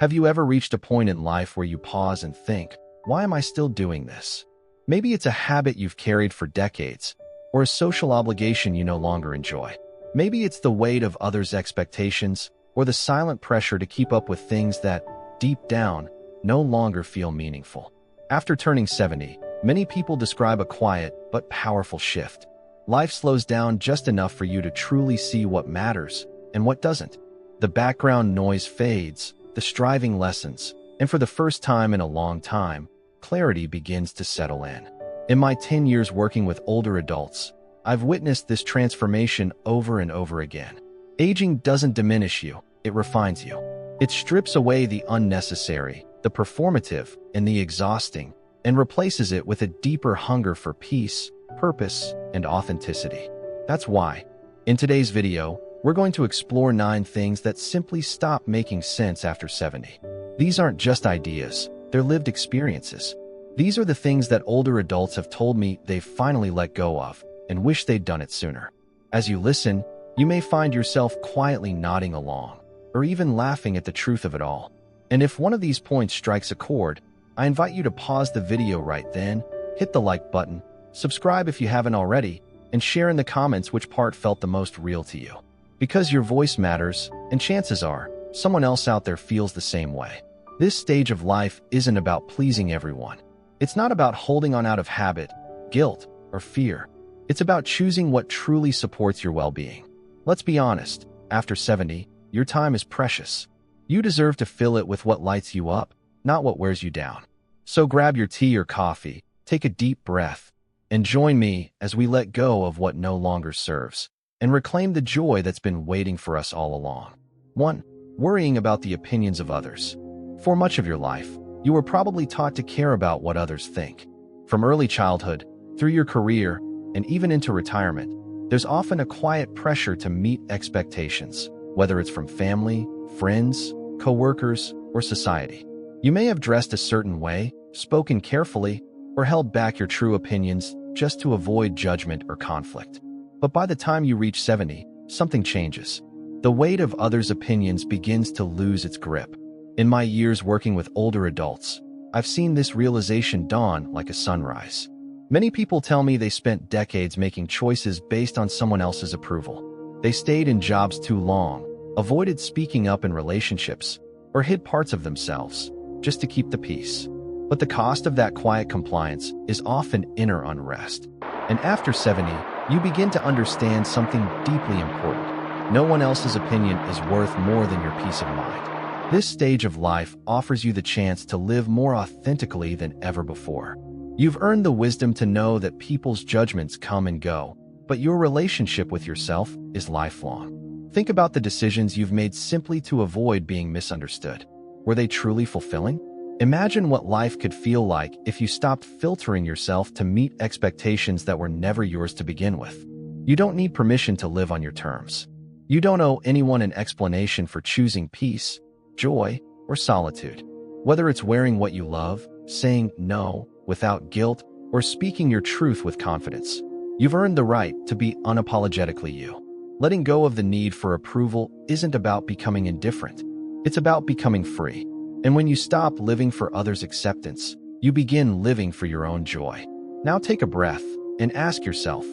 Have you ever reached a point in life where you pause and think, why am I still doing this? Maybe it's a habit you've carried for decades, or a social obligation you no longer enjoy. Maybe it's the weight of others' expectations, or the silent pressure to keep up with things that, deep down, no longer feel meaningful. After turning 70, many people describe a quiet but powerful shift. Life slows down just enough for you to truly see what matters and what doesn't. The background noise fades, the striving lessens, and for the first time in a long time, clarity begins to settle in. In my 10 years working with older adults, I've witnessed this transformation over and over again. Aging doesn't diminish you, it refines you. It strips away the unnecessary, the performative, and the exhausting, and replaces it with a deeper hunger for peace, purpose, and authenticity. That's why, in today's video, we're going to explore 9 things that simply stop making sense after 70. These aren't just ideas, they're lived experiences. These are the things that older adults have told me they've finally let go of and wish they'd done it sooner. As you listen, you may find yourself quietly nodding along, or even laughing at the truth of it all. And if one of these points strikes a chord, I invite you to pause the video right then, hit the like button, subscribe if you haven't already, and share in the comments which part felt the most real to you. Because your voice matters, and chances are, someone else out there feels the same way. This stage of life isn't about pleasing everyone. It's not about holding on out of habit, guilt, or fear. It's about choosing what truly supports your well-being. Let's be honest, after 70, your time is precious. You deserve to fill it with what lights you up, not what wears you down. So grab your tea or coffee, take a deep breath, and join me as we let go of what no longer serves and reclaim the joy that's been waiting for us all along. 1. Worrying about the opinions of others. For much of your life, you were probably taught to care about what others think. From early childhood, through your career, and even into retirement, there's often a quiet pressure to meet expectations, whether it's from family, friends, co-workers, or society. You may have dressed a certain way, spoken carefully, or held back your true opinions just to avoid judgment or conflict. But by the time you reach 70, something changes. The weight of others' opinions begins to lose its grip. In my years working with older adults, I've seen this realization dawn like a sunrise. Many people tell me they spent decades making choices based on someone else's approval. They stayed in jobs too long, avoided speaking up in relationships, or hid parts of themselves just to keep the peace. But the cost of that quiet compliance is often inner unrest. And after 70, you begin to understand something deeply important. No one else's opinion is worth more than your peace of mind. This stage of life offers you the chance to live more authentically than ever before. You've earned the wisdom to know that people's judgments come and go, but your relationship with yourself is lifelong. Think about the decisions you've made simply to avoid being misunderstood. Were they truly fulfilling? Imagine what life could feel like if you stopped filtering yourself to meet expectations that were never yours to begin with. You don't need permission to live on your terms. You don't owe anyone an explanation for choosing peace, joy, or solitude. Whether it's wearing what you love, saying no without guilt, or speaking your truth with confidence, you've earned the right to be unapologetically you. Letting go of the need for approval isn't about becoming indifferent. It's about becoming free. And when you stop living for others' acceptance, you begin living for your own joy. Now take a breath and ask yourself,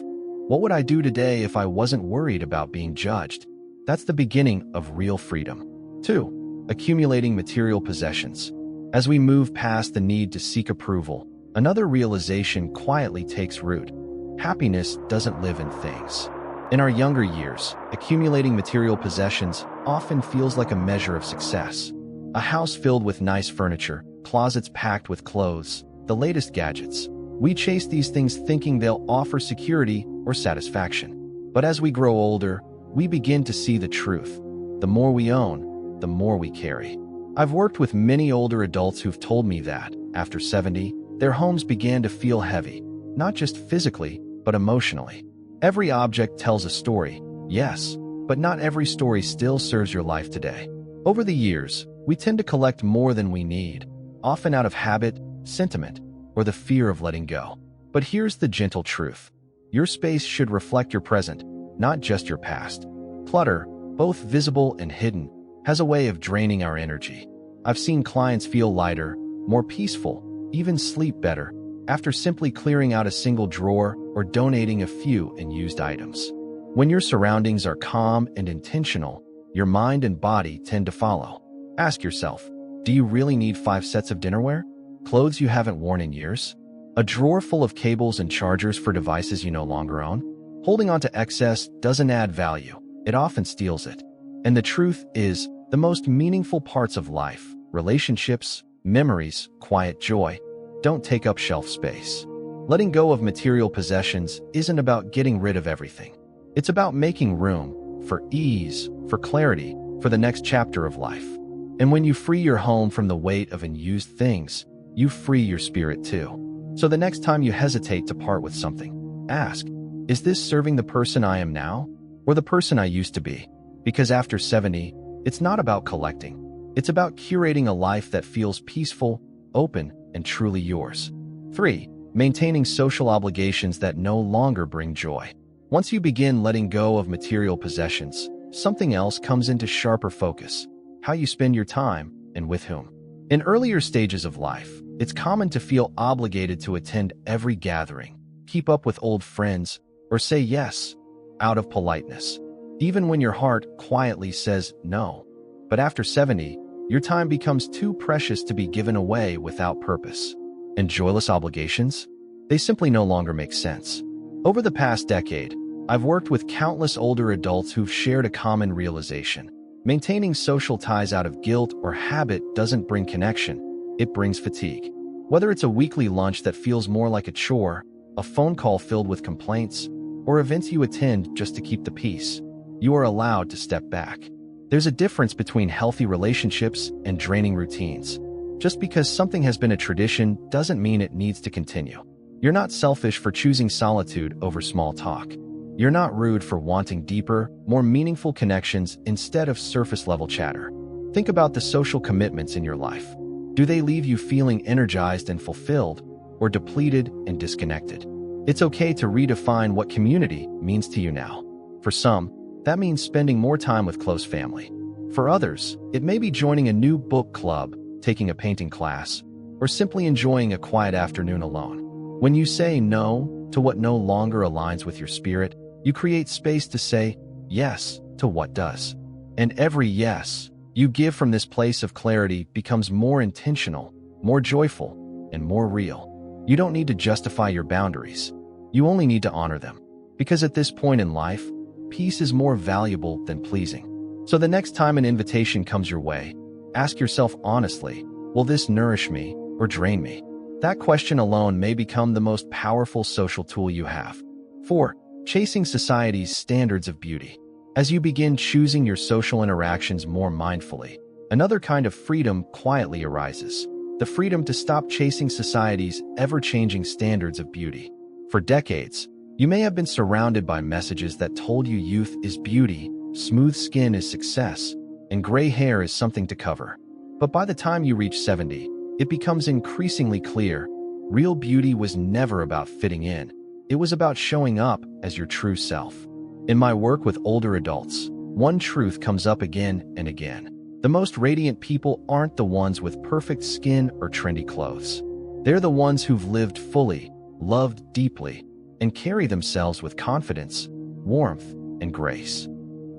what would I do today if I wasn't worried about being judged? That's the beginning of real freedom. 2. Accumulating material possessions. As we move past the need to seek approval, another realization quietly takes root. Happiness doesn't live in things. In our younger years, accumulating material possessions often feels like a measure of success. A house filled with nice furniture, closets packed with clothes, the latest gadgets. We chase these things thinking they'll offer security or satisfaction. But as we grow older, we begin to see the truth. The more we own, the more we carry. I've worked with many older adults who've told me that, after 70, their homes began to feel heavy, not just physically, but emotionally. Every object tells a story, yes, but not every story still serves your life today. Over the years, we tend to collect more than we need, often out of habit, sentiment, or the fear of letting go. But here's the gentle truth. Your space should reflect your present, not just your past. Clutter, both visible and hidden, has a way of draining our energy. I've seen clients feel lighter, more peaceful, even sleep better, after simply clearing out a single drawer or donating a few unused items. When your surroundings are calm and intentional, your mind and body tend to follow. Ask yourself, do you really need 5 sets of dinnerware? Clothes you haven't worn in years? A drawer full of cables and chargers for devices you no longer own? Holding on to excess doesn't add value. It often steals it. And the truth is, the most meaningful parts of life, relationships, memories, quiet joy, don't take up shelf space. Letting go of material possessions isn't about getting rid of everything. It's about making room for ease, for clarity, for the next chapter of life. And when you free your home from the weight of unused things, you free your spirit too. So the next time you hesitate to part with something, ask, is this serving the person I am now or the person I used to be? Because after 70, it's not about collecting. It's about curating a life that feels peaceful, open, and truly yours. 3. Maintaining social obligations that no longer bring joy. Once you begin letting go of material possessions, something else comes into sharper focus: how you spend your time and with whom. In earlier stages of life, it's common to feel obligated to attend every gathering, keep up with old friends, or say yes out of politeness, even when your heart quietly says no. But after 70, your time becomes too precious to be given away without purpose. And joyless obligations? They simply no longer make sense. Over the past decade, I've worked with countless older adults who've shared a common realization. Maintaining social ties out of guilt or habit doesn't bring connection, it brings fatigue. Whether it's a weekly lunch that feels more like a chore, a phone call filled with complaints, or events you attend just to keep the peace, you are allowed to step back. There's a difference between healthy relationships and draining routines. Just because something has been a tradition doesn't mean it needs to continue. You're not selfish for choosing solitude over small talk. You're not rude for wanting deeper, more meaningful connections instead of surface-level chatter. Think about the social commitments in your life. Do they leave you feeling energized and fulfilled, or depleted and disconnected? It's okay to redefine what community means to you now. For some, that means spending more time with close family. For others, it may be joining a new book club, taking a painting class, or simply enjoying a quiet afternoon alone. When you say no to what no longer aligns with your spirit, you create space to say yes to what does. And every yes you give from this place of clarity becomes more intentional, more joyful, and more real. You don't need to justify your boundaries. You only need to honor them. Because at this point in life, peace is more valuable than pleasing. So the next time an invitation comes your way, ask yourself honestly, will this nourish me or drain me? That question alone may become the most powerful social tool you have. 4. Chasing society's standards of beauty. As you begin choosing your social interactions more mindfully, another kind of freedom quietly arises. The freedom to stop chasing society's ever-changing standards of beauty. For decades, you may have been surrounded by messages that told you youth is beauty, smooth skin is success, and gray hair is something to cover. But by the time you reach 70, it becomes increasingly clear, real beauty was never about fitting in. It was about showing up as your true self. In my work with older adults, one truth comes up again and again. The most radiant people aren't the ones with perfect skin or trendy clothes. They're the ones who've lived fully, loved deeply, and carry themselves with confidence, warmth, and grace.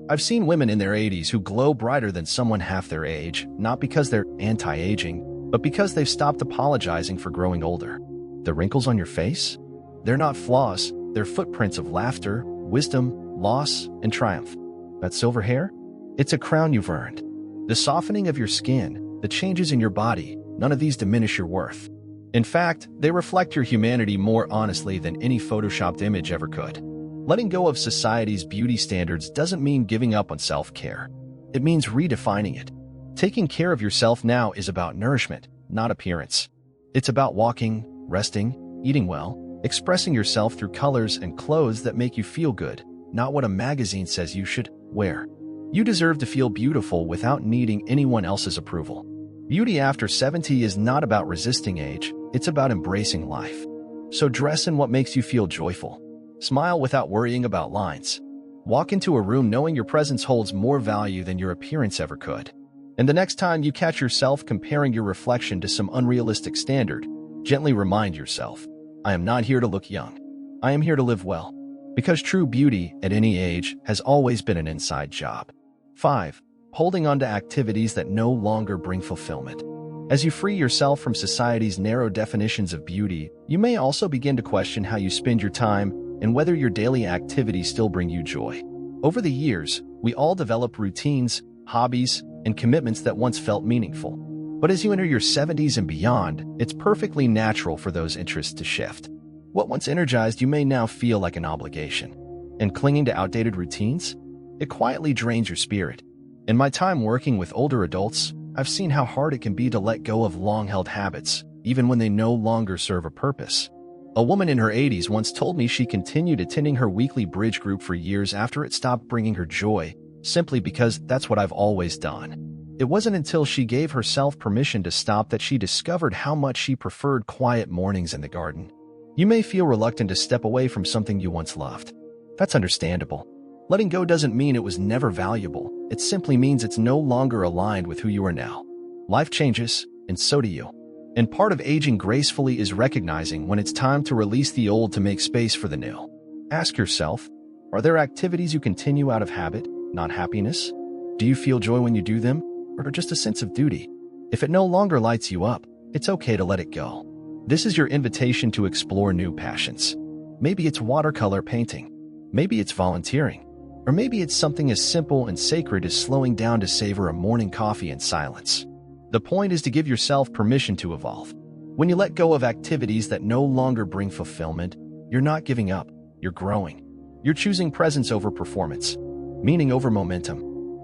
I've seen women in their 80s who glow brighter than someone half their age, not because they're anti-aging, but because they've stopped apologizing for growing older. The wrinkles on your face? They're not flaws, they're footprints of laughter, wisdom, loss, and triumph. That silver hair? It's a crown you've earned. The softening of your skin, the changes in your body, none of these diminish your worth. In fact, they reflect your humanity more honestly than any photoshopped image ever could. Letting go of society's beauty standards doesn't mean giving up on self-care. It means redefining it. Taking care of yourself now is about nourishment, not appearance. It's about walking, resting, eating well, expressing yourself through colors and clothes that make you feel good, not what a magazine says you should wear. You deserve to feel beautiful without needing anyone else's approval. Beauty after 70 is not about resisting age, it's about embracing life. So dress in what makes you feel joyful. Smile without worrying about lines. Walk into a room knowing your presence holds more value than your appearance ever could. And the next time you catch yourself comparing your reflection to some unrealistic standard, gently remind yourself, I am not here to look young. I am here to live well. Because true beauty at any age has always been an inside job. 5. Holding on to activities that no longer bring fulfillment. As you free yourself from society's narrow definitions of beauty, you may also begin to question how you spend your time and whether your daily activities still bring you joy. Over the years, we all develop routines, hobbies, and commitments that once felt meaningful. But as you enter your 70s and beyond, it's perfectly natural for those interests to shift. What once energized you may now feel like an obligation. And clinging to outdated routines? It quietly drains your spirit. In my time working with older adults, I've seen how hard it can be to let go of long-held habits, even when they no longer serve a purpose. A woman in her 80s once told me she continued attending her weekly bridge group for years after it stopped bringing her joy, simply because that's what I've always done. It wasn't until she gave herself permission to stop that she discovered how much she preferred quiet mornings in the garden. You may feel reluctant to step away from something you once loved. That's understandable. Letting go doesn't mean it was never valuable. It simply means it's no longer aligned with who you are now. Life changes, and so do you. And part of aging gracefully is recognizing when it's time to release the old to make space for the new. Ask yourself, are there activities you continue out of habit, not happiness? Do you feel joy when you do them, or just a sense of duty? If it no longer lights you up, it's okay to let it go. This is your invitation to explore new passions. Maybe it's watercolor painting. Maybe it's volunteering. Or maybe it's something as simple and sacred as slowing down to savor a morning coffee in silence. The point is to give yourself permission to evolve. When you let go of activities that no longer bring fulfillment, you're not giving up, you're growing. You're choosing presence over performance, meaning over momentum.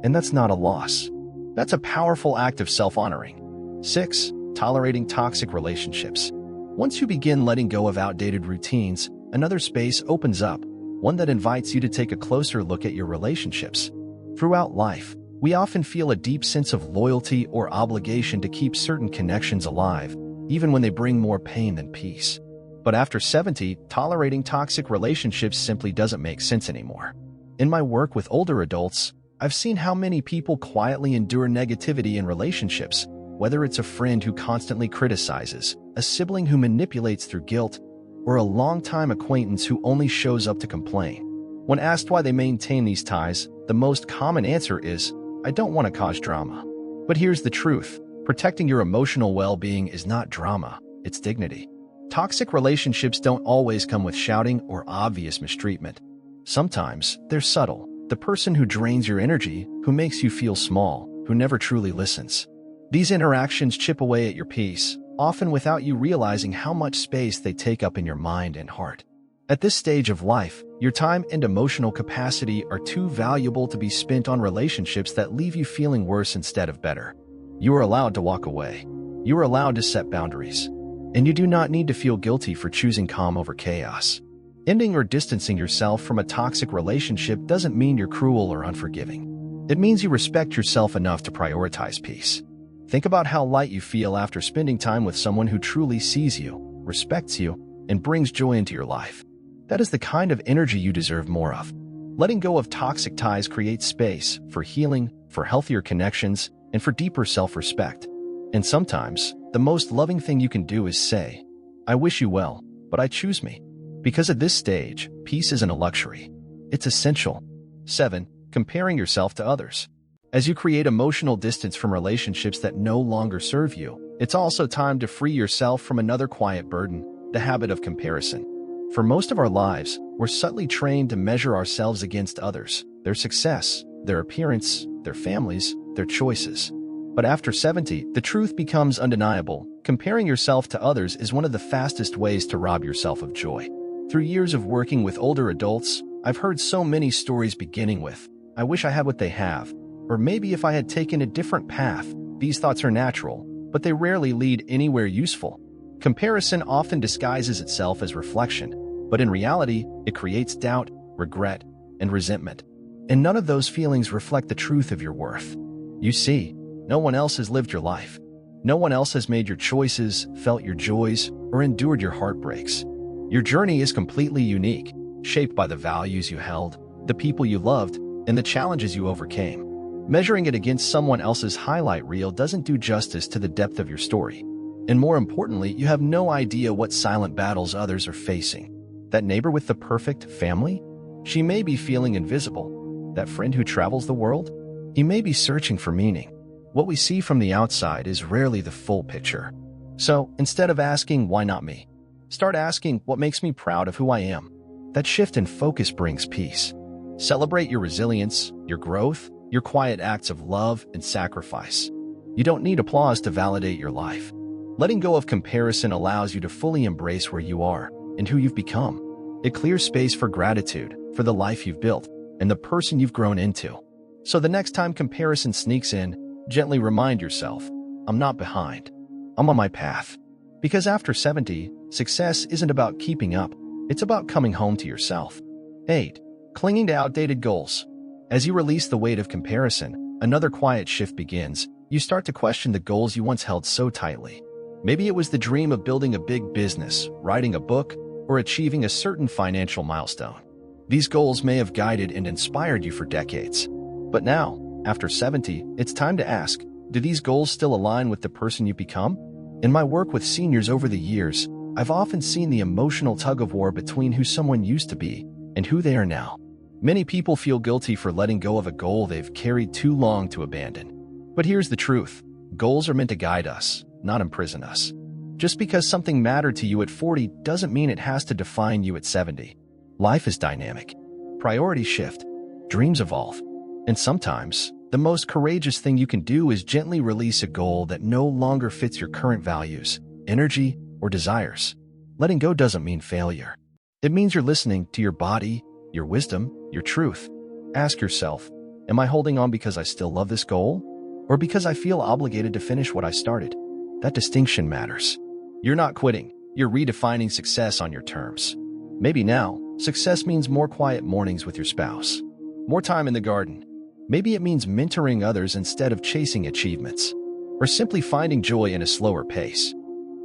And that's not a loss. That's a powerful act of self-honoring. 6. Tolerating toxic relationships. Once you begin letting go of outdated routines, another space opens up, one that invites you to take a closer look at your relationships. Throughout life, we often feel a deep sense of loyalty or obligation to keep certain connections alive, even when they bring more pain than peace. But after 70, tolerating toxic relationships simply doesn't make sense anymore. In my work with older adults, I've seen how many people quietly endure negativity in relationships, whether it's a friend who constantly criticizes, a sibling who manipulates through guilt, or a longtime acquaintance who only shows up to complain. When asked why they maintain these ties, the most common answer is, I don't want to cause drama. But here's the truth. Protecting your emotional well-being is not drama, it's dignity. Toxic relationships don't always come with shouting or obvious mistreatment. Sometimes they're subtle. The person who drains your energy, who makes you feel small, who never truly listens. These interactions chip away at your peace, often without you realizing how much space they take up in your mind and heart. At this stage of life, your time and emotional capacity are too valuable to be spent on relationships that leave you feeling worse instead of better. You are allowed to walk away. You are allowed to set boundaries. And you do not need to feel guilty for choosing calm over chaos. Ending or distancing yourself from a toxic relationship doesn't mean you're cruel or unforgiving. It means you respect yourself enough to prioritize peace. Think about how light you feel after spending time with someone who truly sees you, respects you, and brings joy into your life. That is the kind of energy you deserve more of. Letting go of toxic ties creates space for healing, for healthier connections, and for deeper self-respect. And sometimes, the most loving thing you can do is say, I wish you well, but I choose me. Because at this stage, peace isn't a luxury. It's essential. 7. Comparing yourself to others. As you create emotional distance from relationships that no longer serve you, it's also time to free yourself from another quiet burden, the habit of comparison. For most of our lives, we're subtly trained to measure ourselves against others, their success, their appearance, their families, their choices. But after 70, the truth becomes undeniable. Comparing yourself to others is one of the fastest ways to rob yourself of joy. Through years of working with older adults, I've heard so many stories beginning with, I wish I had what they have, or maybe if I had taken a different path. These thoughts are natural, but they rarely lead anywhere useful. Comparison often disguises itself as reflection, but in reality, it creates doubt, regret, and resentment. And none of those feelings reflect the truth of your worth. You see, no one else has lived your life. No one else has made your choices, felt your joys, or endured your heartbreaks. Your journey is completely unique, shaped by the values you held, the people you loved, and the challenges you overcame. Measuring it against someone else's highlight reel doesn't do justice to the depth of your story. And more importantly, you have no idea what silent battles others are facing. That neighbor with the perfect family? She may be feeling invisible. That friend who travels the world? He may be searching for meaning. What we see from the outside is rarely the full picture. So, instead of asking, why not me? Start asking, what makes me proud of who I am? That shift in focus brings peace. Celebrate your resilience, your growth, your quiet acts of love and sacrifice. You don't need applause to validate your life. Letting go of comparison allows you to fully embrace where you are and who you've become. It clears space for gratitude, for the life you've built, and the person you've grown into. So the next time comparison sneaks in, gently remind yourself, I'm not behind. I'm on my path. Because after 70, success isn't about keeping up. It's about coming home to yourself. 8. Clinging to outdated goals. As you release the weight of comparison, another quiet shift begins. You start to question the goals you once held so tightly. Maybe it was the dream of building a big business, writing a book, or achieving a certain financial milestone. These goals may have guided and inspired you for decades. But now, after 70, it's time to ask, do these goals still align with the person you become? In my work with seniors over the years, I've often seen the emotional tug-of-war between who someone used to be and who they are now. Many people feel guilty for letting go of a goal they've carried too long to abandon. But here's the truth. Goals are meant to guide us, not imprison us. Just because something mattered to you at 40 doesn't mean it has to define you at 70. Life is dynamic. Priorities shift. Dreams evolve. And sometimes, the most courageous thing you can do is gently release a goal that no longer fits your current values, energy, or desires. Letting go doesn't mean failure. It means you're listening to your body, your wisdom, your truth. Ask yourself, am I holding on because I still love this goal? Or because I feel obligated to finish what I started? That distinction matters. You're not quitting. You're redefining success on your terms. Maybe now, success means more quiet mornings with your spouse, more time in the garden. Maybe it means mentoring others instead of chasing achievements, or simply finding joy in a slower pace.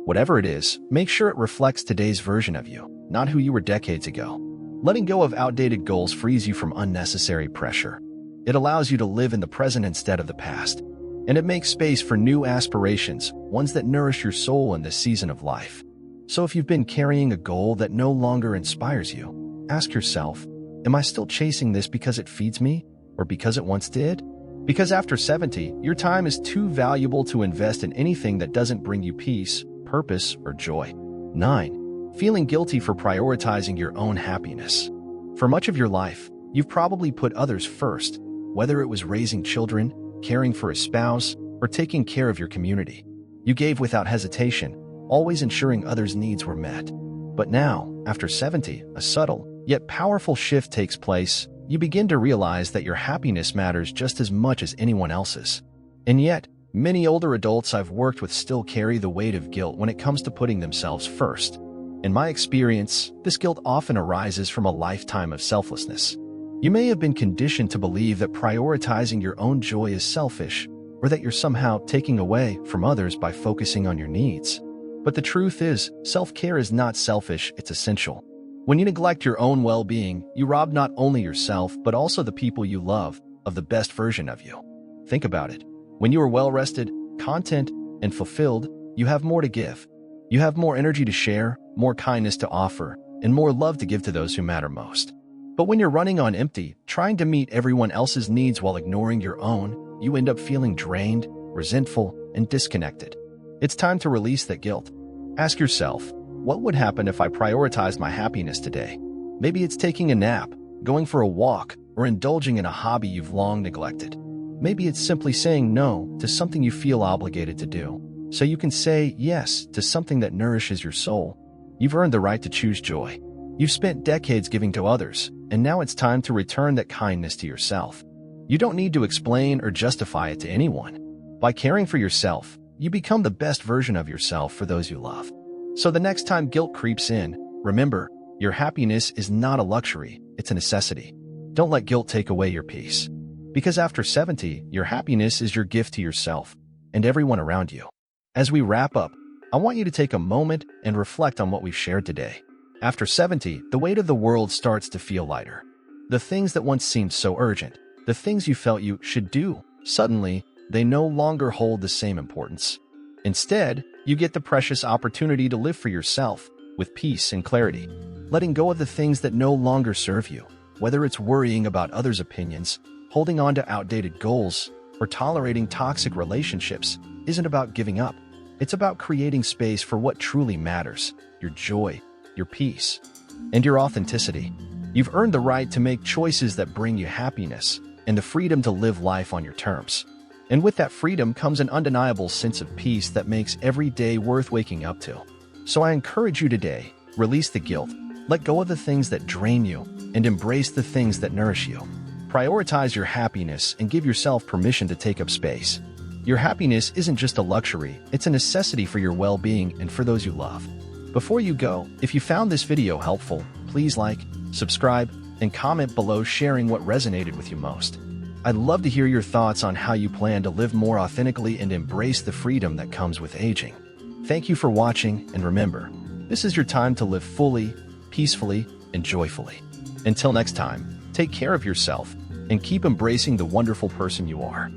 Whatever it is, make sure it reflects today's version of you, not who you were decades ago. Letting go of outdated goals frees you from unnecessary pressure. It allows you to live in the present instead of the past, and it makes space for new aspirations, ones that nourish your soul in this season of life. So if you've been carrying a goal that no longer inspires you, ask yourself, am I still chasing this because it feeds me? Or because it once did? Because after 70, your time is too valuable to invest in anything that doesn't bring you peace, purpose, or joy. 9. Feeling guilty for prioritizing your own happiness. For much of your life, you've probably put others first, whether it was raising children, caring for a spouse, or taking care of your community. You gave without hesitation, always ensuring others' needs were met. But now, after 70, a subtle, yet powerful shift takes place. You begin to realize that your happiness matters just as much as anyone else's. And yet, many older adults I've worked with still carry the weight of guilt when it comes to putting themselves first. In my experience, this guilt often arises from a lifetime of selflessness. You may have been conditioned to believe that prioritizing your own joy is selfish, or that you're somehow taking away from others by focusing on your needs. But the truth is, self-care is not selfish, it's essential. When you neglect your own well-being, you rob not only yourself, but also the people you love of the best version of you. Think about it. When you are well-rested, content, and fulfilled, you have more to give. You have more energy to share, more kindness to offer, and more love to give to those who matter most. But when you're running on empty, trying to meet everyone else's needs while ignoring your own, you end up feeling drained, resentful, and disconnected. It's time to release that guilt. Ask yourself, what would happen if I prioritized my happiness today? Maybe it's taking a nap, going for a walk, or indulging in a hobby you've long neglected. Maybe it's simply saying no to something you feel obligated to do, so you can say yes to something that nourishes your soul. You've earned the right to choose joy. You've spent decades giving to others, and now it's time to return that kindness to yourself. You don't need to explain or justify it to anyone. By caring for yourself, you become the best version of yourself for those you love. So the next time guilt creeps in, remember, your happiness is not a luxury, it's a necessity. Don't let guilt take away your peace. Because after 70, your happiness is your gift to yourself and everyone around you. As we wrap up, I want you to take a moment and reflect on what we've shared today. After 70, the weight of the world starts to feel lighter. The things that once seemed so urgent, the things you felt you should do, Suddenly, they no longer hold the same importance. Instead, you get the precious opportunity to live for yourself with peace and clarity, letting go of the things that no longer serve you. Whether it's worrying about others' opinions, holding on to outdated goals, or tolerating toxic relationships isn't about giving up. It's about creating space for what truly matters: your joy, your peace, and your authenticity. You've earned the right to make choices that bring you happiness and the freedom to live life on your terms. And with that freedom comes an undeniable sense of peace that makes every day worth waking up to. So I encourage you today, release the guilt, let go of the things that drain you, and embrace the things that nourish you. Prioritize your happiness and give yourself permission to take up space. Your happiness isn't just a luxury, it's a necessity for your well-being and for those you love. Before you go, if you found this video helpful, please like, subscribe, and comment below sharing what resonated with you most. I'd love to hear your thoughts on how you plan to live more authentically and embrace the freedom that comes with aging. Thank you for watching, and remember, this is your time to live fully, peacefully, and joyfully. Until next time, take care of yourself and keep embracing the wonderful person you are.